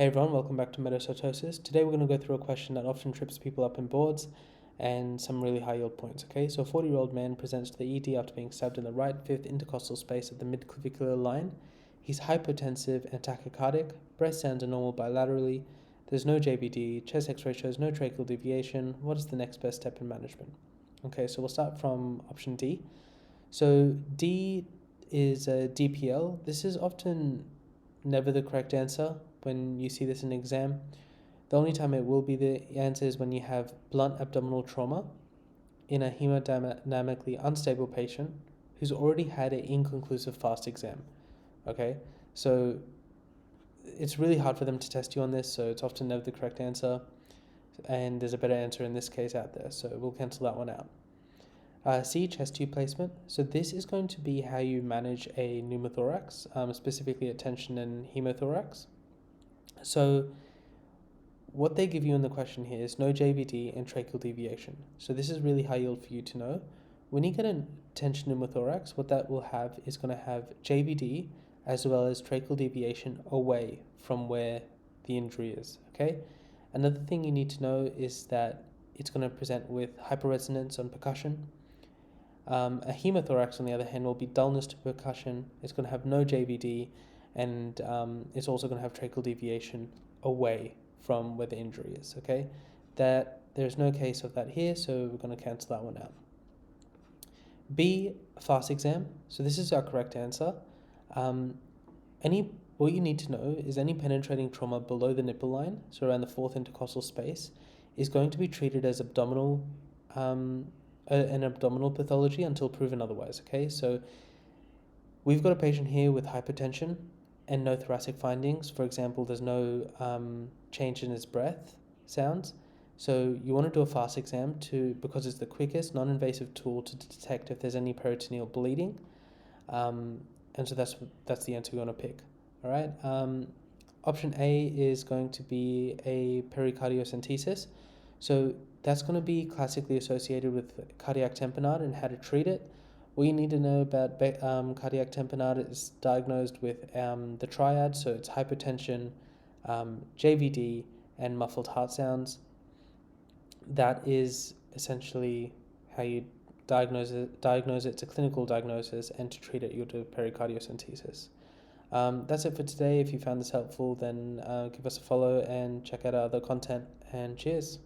Hey everyone, welcome back to Metacytosis. Today we're going to go through a question that often trips people up in boards and some really high yield points. Okay, so a 40-year-old man presents to the ED after being stabbed in the right fifth intercostal space of the midclavicular line. He's hypotensive and tachycardic, breath sounds are normal bilaterally, there's no JVD, chest x-ray shows no tracheal deviation. What is the next best step in management? Okay, so we'll start from option D. So D is a DPL. This is often never the correct answer when you see this in an exam. The only time it will be the answer is when you have blunt abdominal trauma in a hemodynamically unstable patient who's already had an inconclusive fast exam. Okay, so it's really hard for them to test you on this, so it's often never the correct answer, and there's a better answer in this case out there, so we'll cancel that one out. C, chest tube placement. So this is going to be how you manage a pneumothorax, specifically a tension and hemothorax. So what they give you in the question here is no JVD and tracheal deviation. So this is really high yield for you to know. When you get a tension pneumothorax, what that will have is going to have JVD as well as tracheal deviation away from where the injury is, okay? Another thing you need to know is that it's going to present with hyperresonance on percussion. A hemothorax, on the other hand, will be dullness to percussion. It's going to have no JVD, and it's also going to have tracheal deviation away from where the injury is, okay? That there's no case of that here, so we're going to cancel that one out. B, fast exam. So this is our correct answer. What you need to know is any penetrating trauma below the nipple line, so around the fourth intercostal space, is going to be treated as abdominal an abdominal pathology until proven otherwise, okay? So we've got a patient here with hypertension and no thoracic findings. For example, there's no change in his breath sounds. So you want to do a fast exam because it's the quickest non-invasive tool to detect if there's any peritoneal bleeding. And so that's the answer we want to pick, all right? Option A is going to be a pericardiocentesis. So that's going to be classically associated with cardiac tamponade and how to treat it. What you need to know about cardiac tamponade is diagnosed with the triad, so it's hypotension, JVD, and muffled heart sounds. That is essentially how you diagnose it. It's a clinical diagnosis, and to treat it, you'll do pericardiocentesis. That's it for today. If you found this helpful, then give us a follow and check out our other content, and cheers.